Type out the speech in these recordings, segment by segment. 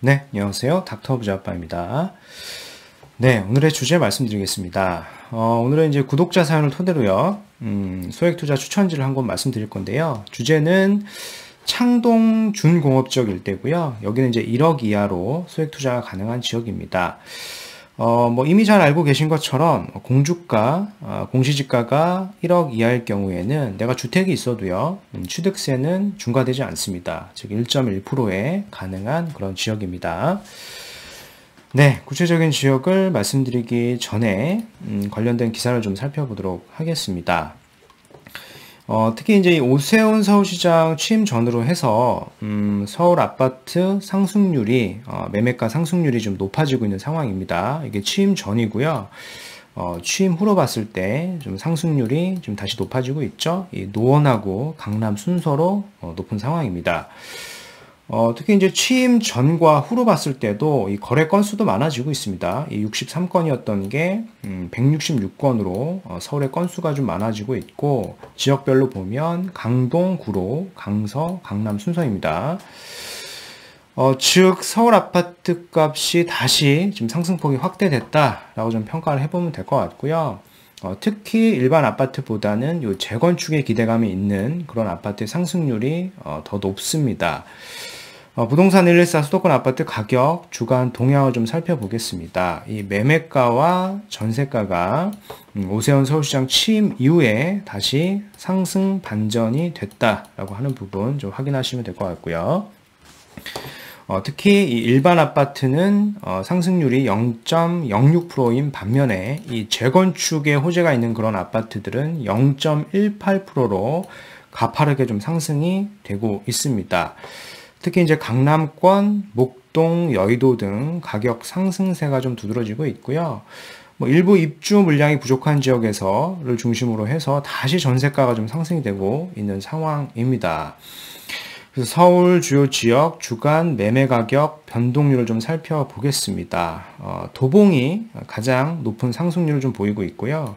네, 안녕하세요. 닥터 부자아빠입니다. 네, 오늘의 주제 말씀드리겠습니다. 오늘은 이제 구독자 사연을 토대로요, 소액투자 추천지를 한 권 말씀드릴 건데요. 주제는 창동 준공업지역 일대고요. 여기는 이제 1억 이하로 소액투자가 가능한 지역입니다. 이미 잘 알고 계신 것처럼 공주가, 공시지가가 1억 이하일 경우에는 내가 주택이 있어도요, 취득세는 중과되지 않습니다. 즉 1.1%에 가능한 그런 지역입니다. 네, 구체적인 지역을 말씀드리기 전에 관련된 기사를 좀 살펴보도록 하겠습니다. 특히 이제 이 오세훈 서울시장 취임 전으로 해서 서울 아파트 상승률이 매매가 상승률이 좀 높아지고 있는 상황입니다. 이게 취임 전이고요. 취임 후로 봤을 때 좀 상승률이 좀 다시 높아지고 있죠. 이 노원하고 강남 순서로 높은 상황입니다. 특히 이제 취임 전과 후로 봤을 때도 이 거래 건수도 많아지고 있습니다. 이 63건이었던 게 166건으로 서울의 건수가 좀 많아지고 있고, 지역별로 보면 강동, 구로, 강서, 강남 순서입니다. 즉 서울 아파트 값이 다시 지금 상승폭이 확대됐다라고 좀 평가를 해보면 될 것 같고요. 특히 일반 아파트보다는 요 재건축에 기대감이 있는 그런 아파트의 상승률이 더 높습니다. 부동산 114 수도권 아파트 가격 주간 동향을 좀 살펴보겠습니다. 이 매매가와 전세가가 오세훈 서울시장 취임 이후에 다시 상승 반전이 됐다라고 하는 부분 좀 확인하시면 될 것 같고요. 특히 이 일반 아파트는 상승률이 0.06%인 반면에 이 재건축에 호재가 있는 그런 아파트들은 0.18%로 가파르게 좀 상승이 되고 있습니다. 특히 이제 강남권, 목동, 여의도 등 가격 상승세가 좀 두드러지고 있고요. 일부 입주 물량이 부족한 지역에서를 중심으로 해서 다시 전세가가 좀 상승이 되고 있는 상황입니다. 그래서 서울 주요 지역 주간 매매 가격 변동률을 좀 살펴보겠습니다. 도봉이 가장 높은 상승률을 좀 보이고 있고요.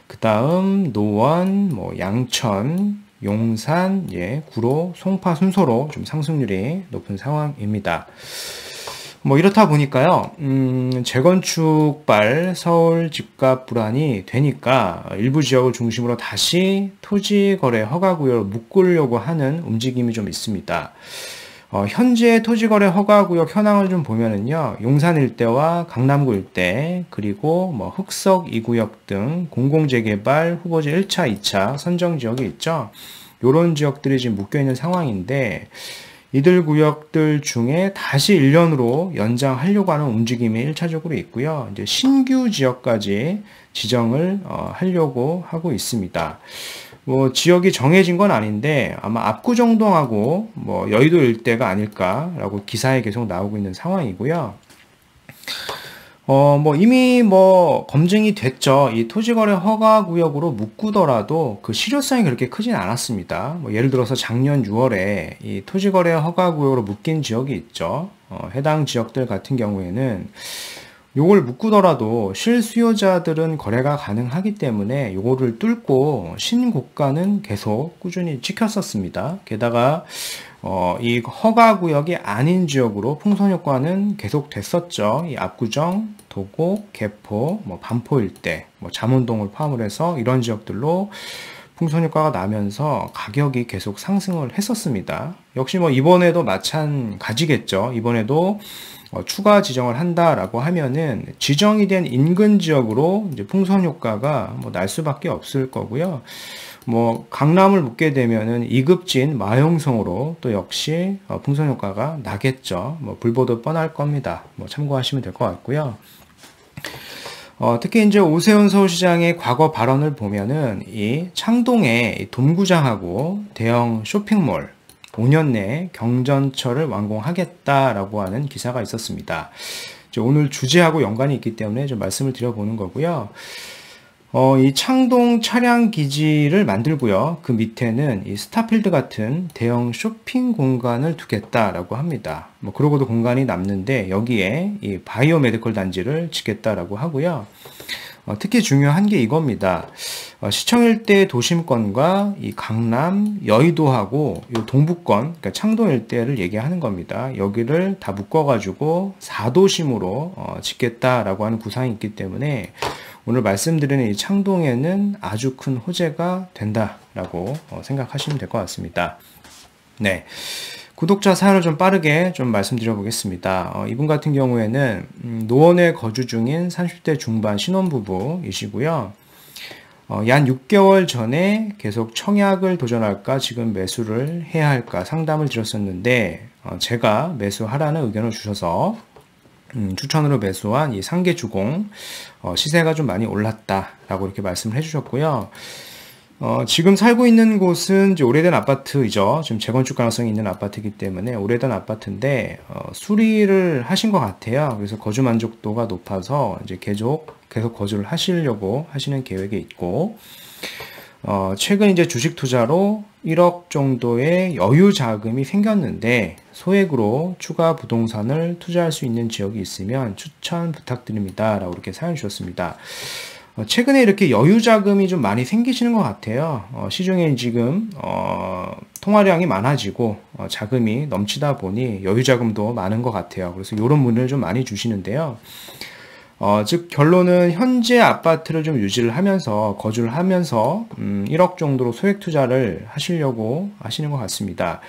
그 다음 노원, 양천, 용산, 구로, 송파 순서로 좀 상승률이 높은 상황입니다. 이렇다 보니까요, 재건축발 서울 집값 불안이 되니까 일부 지역을 중심으로 다시 토지거래 허가구역을 묶으려고 하는 움직임이 좀 있습니다. 현재 토지거래 허가구역 현황을 좀 보면은요, 용산 일대와 강남구 일대, 그리고 흑석 2구역 등 공공재개발 후보지 1차, 2차 선정 지역이 있죠. 요런 지역들이 지금 묶여있는 상황인데, 이들 구역들 중에 다시 1년으로 연장하려고 하는 움직임이 1차적으로 있고요. 이제 신규 지역까지 지정을 하려고 하고 있습니다. 지역이 정해진 건 아닌데 아마 압구정동하고 여의도 일대가 아닐까라고 기사에 계속 나오고 있는 상황이고요. 이미 검증이 됐죠. 이 토지거래 허가구역으로 묶고더라도 그 실효성이 그렇게 크진 않았습니다. 예를 들어서 작년 6월에 이 토지거래 허가구역으로 묶인 지역이 있죠. 해당 지역들 같은 경우에는 요걸 묶고더라도 실수요자들은 거래가 가능하기 때문에 요거를 뚫고 신고가는 계속 꾸준히 찍혔었습니다. 게다가 이 허가구역이 아닌 지역으로 풍선효과는 계속 됐었죠. 이 압구정, 도곡, 개포, 반포 일대, 잠원동을 포함을 해서 이런 지역들로 풍선효과가 나면서 가격이 계속 상승을 했었습니다. 역시 이번에도 마찬가지겠죠. 이번에도 추가 지정을 한다라고 하면은 지정이 된 인근 지역으로 이제 풍선 효과가 날 수밖에 없을 거고요. 강남을 묻게 되면은 이급진 마용성으로 또 역시 풍선 효과가 나겠죠. 불보듯 뻔할 겁니다. 참고하시면 될 것 같고요. 특히 이제 오세훈 서울시장의 과거 발언을 보면은 이 창동에 돔구장하고 대형 쇼핑몰 5년 내에 경전철을 완공하겠다라고 하는 기사가 있었습니다. 오늘 주제하고 연관이 있기 때문에 좀 말씀을 드려보는 거고요. 이 창동 차량 기지를 만들고요. 그 밑에는 이 스타필드 같은 대형 쇼핑 공간을 두겠다라고 합니다. 그러고도 공간이 남는데 여기에 이 바이오 메디컬 단지를 짓겠다라고 하고요. 특히 중요한 게 이겁니다. 시청 일대 도심권과 이 강남, 여의도하고 이 동부권, 그러니까 창동 일대를 얘기하는 겁니다. 여기를 다 묶어가지고 4도심으로 짓겠다라고 하는 구상이 있기 때문에 오늘 말씀드리는 이 창동에는 아주 큰 호재가 된다라고 생각하시면 될 것 같습니다. 네. 구독자 사연을 좀 빠르게 좀 말씀드려 보겠습니다. 이분 같은 경우에는 노원에 거주 중인 30대 중반 신혼부부이시고요. 약 6개월 전에 계속 청약을 도전할까 지금 매수를 해야 할까 상담을 드렸었는데 제가 매수하라는 의견을 주셔서 추천으로 매수한 이 상계주공 시세가 좀 많이 올랐다라고 이렇게 말씀을 해주셨고요. 지금 살고 있는 곳은 이제 오래된 아파트이죠. 지금 재건축 가능성이 있는 아파트이기 때문에 오래된 아파트인데 수리를 하신 것 같아요. 그래서 거주 만족도가 높아서 이제 계속 거주를 하시려고 하시는 계획에 있고 최근 이제 주식 투자로 1억 정도의 여유 자금이 생겼는데 소액으로 추가 부동산을 투자할 수 있는 지역이 있으면 추천 부탁드립니다. 라고 이렇게 사연 주셨습니다. 최근에 이렇게 여유 자금이 좀 많이 생기시는 것 같아요. 시중에 지금 통화량이 많아지고 자금이 넘치다 보니 여유 자금도 많은 것 같아요. 그래서 이런 문의를 좀 많이 주시는데요. 즉 결론은 현재 아파트를 좀 유지를 하면서 거주를 하면서 1억 정도로 소액 투자를 하시려고 하시는 것 같습니다.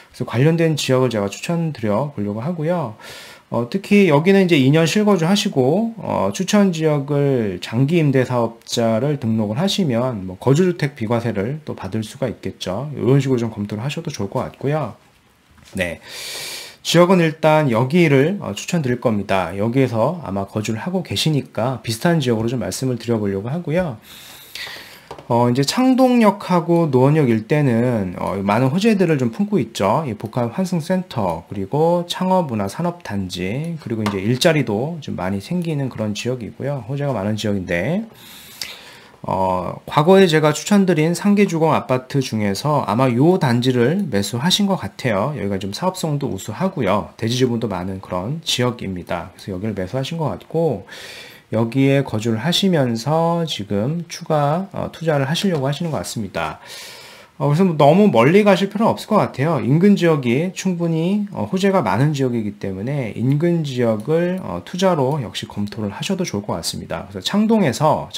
그래서 관련된 지역을 제가 추천드려 보려고 하고요. 특히 여기는 이제 2년 실거주 하시고 추천 지역을 장기 임대 사업자를 등록을 하시면 뭐 거주주택 비과세를 또 받을 수가 있겠죠. 이런 식으로 좀 검토를 하셔도 좋을 것 같고요. 네. 지역은 일단 여기를 추천드릴 겁니다. 여기에서 아마 거주를 하고 계시니까 비슷한 지역으로 좀 말씀을 드려보려고 하고요. 이제 창동역하고 노원역 일대는 많은 호재들을 좀 품고 있죠. 이 복합 환승센터, 그리고 창업문화산업단지, 그리고 이제 일자리도 좀 많이 생기는 그런 지역이고요. 호재가 많은 지역인데, 과거에 제가 추천드린 상계주공 아파트 중에서 아마 요 단지를 매수하신 것 같아요. 여기가 좀 사업성도 우수하고요. 대지지분도 많은 그런 지역입니다. 그래서 여기를 매수하신 것 같고, 여기에 거주를 하시면서 지금 추가 투자를 하시려고 하시는 것 같습니다. 그래서 너무 멀리 가실 필요는 없을 것 같아요. 인근 지역이 충분히 호재가 많은 지역이기 때문에 인근 지역을 투자로 역시 검토를 하셔도 좋을 것 같습니다. 그래서 창동역에서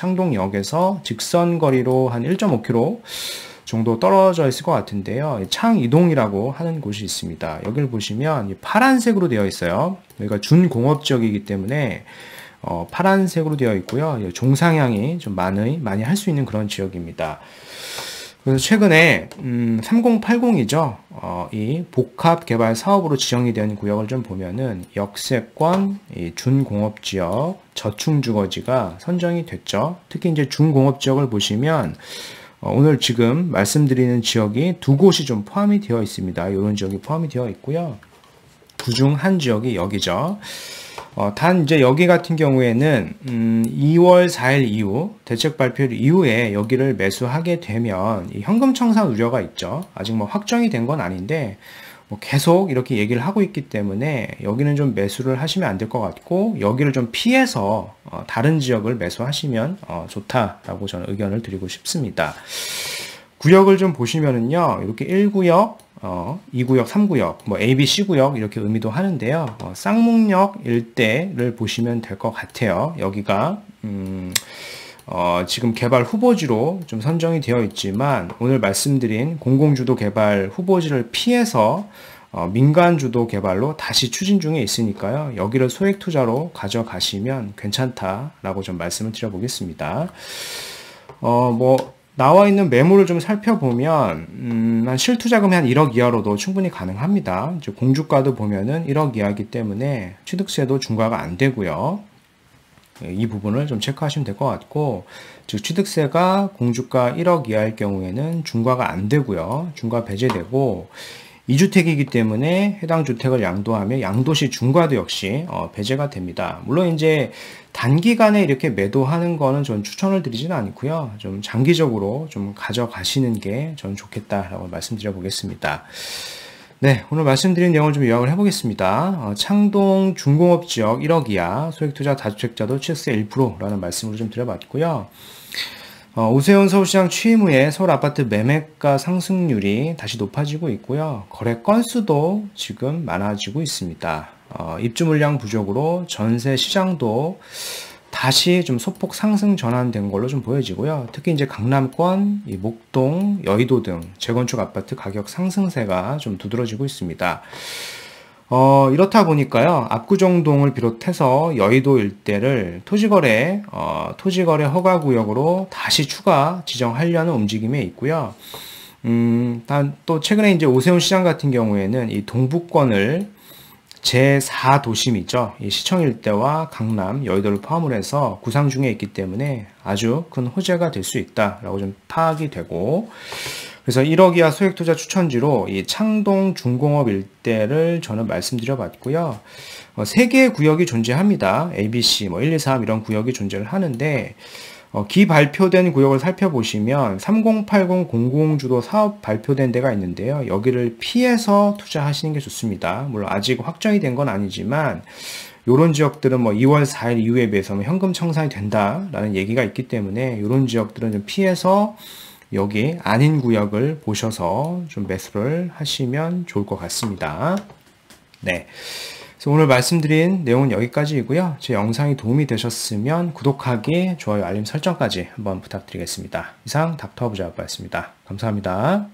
직선 거리로 한 1.5km 정도 떨어져 있을 것 같은데요. 창이동이라고 하는 곳이 있습니다. 여기를 보시면 파란색으로 되어 있어요. 여기가 준공업 지역이기 때문에 파란색으로 되어 있고요. 종상향이 좀 많이 할 수 있는 그런 지역입니다. 그래서 최근에 3080이죠. 이 복합 개발 사업으로 지정이 된 구역을 좀 보면은 역세권, 이 준공업 지역, 저층 주거지가 선정이 됐죠. 특히 이제 준공업 지역을 보시면 오늘 지금 말씀드리는 지역이 두 곳이 좀 포함이 되어 있습니다. 이런 지역이 포함이 되어 있고요. 그중 한 지역이 여기죠. 단 이제 여기 같은 경우에는 2월 4일 이후 대책 발표 이후에 여기를 매수하게 되면 이 현금 청산 우려가 있죠. 아직 뭐 확정이 된 건 아닌데 뭐 계속 이렇게 얘기를 하고 있기 때문에 여기는 좀 매수를 하시면 안 될 것 같고 여기를 좀 피해서 다른 지역을 매수하시면 좋다라고 저는 의견을 드리고 싶습니다. 구역을 좀 보시면은요, 이렇게 1구역, 2구역, 3구역, 뭐 A, B, C 구역 이렇게 의미도 하는데요. 쌍문역 일대를 보시면 될 것 같아요. 여기가 지금 개발 후보지로 좀 선정이 되어 있지만 오늘 말씀드린 공공주도 개발 후보지를 피해서 민간주도 개발로 다시 추진 중에 있으니까요. 여기를 소액 투자로 가져가시면 괜찮다라고 좀 말씀을 드려보겠습니다. 나와 있는 매물을 좀 살펴보면 한 실투자금이 한 1억 이하로도 충분히 가능합니다. 이제 공주가도 보면은 1억 이하이기 때문에 취득세도 중과가 안 되고요. 이 부분을 좀 체크하시면 될 것 같고, 즉 취득세가 공주가 1억 이하일 경우에는 중과가 안 되고요. 중과 배제되고 2주택이기 때문에 해당 주택을 양도하며 양도시 중과도 역시 배제가 됩니다. 물론 이제 단기간에 이렇게 매도하는 거는 전 추천을 드리지는 않고요. 좀 장기적으로 좀 가져가시는 게 전 좋겠다라고 말씀드려 보겠습니다. 네, 오늘 말씀드린 내용을 좀 요약을 해보겠습니다. 창동 중공업지역 1억 이하 소액투자 다주택자도 7세 1%라는 말씀으로 좀 드려봤고요. 오세훈 서울시장 취임 후에 서울 아파트 매매가 상승률이 다시 높아지고 있고요. 거래 건수도 지금 많아지고 있습니다. 입주 물량 부족으로 전세 시장도 다시 좀 소폭 상승 전환된 걸로 좀 보여지고요. 특히 이제 강남권, 이 목동, 여의도 등 재건축 아파트 가격 상승세가 좀 두드러지고 있습니다. 이렇다 보니까요, 압구정동을 비롯해서 여의도 일대를 토지거래 허가구역으로 다시 추가 지정하려는 움직임에 있고요. 단 또 최근에 이제 오세훈 시장 같은 경우에는 이 동부권을 제4도심이죠. 이 시청 일대와 강남, 여의도를 포함을 해서 구상 중에 있기 때문에 아주 큰 호재가 될 수 있다라고 좀 파악이 되고, 그래서 1억 이하 소액투자 추천지로 이 창동 중공업 일대를 저는 말씀드려 봤고요. 3개의 구역이 존재합니다. ABC, 1, 2, 3 이런 구역이 존재를 하는데, 기발표된 구역을 살펴보시면 3080 00주도 사업 발표된 데가 있는데요. 여기를 피해서 투자하시는 게 좋습니다. 물론 아직 확정이 된 건 아니지만 이런 지역들은 2월 4일 이후에 비해서는 현금 청산이 된다라는 얘기가 있기 때문에 이런 지역들은 좀 피해서 여기 아닌 구역을 보셔서 좀 매수를 하시면 좋을 것 같습니다. 네. 그래서 오늘 말씀드린 내용은 여기까지이고요. 제 영상이 도움이 되셨으면 구독하기, 좋아요, 알림 설정까지 한번 부탁드리겠습니다. 이상 닥터 부자였습니다. 감사합니다.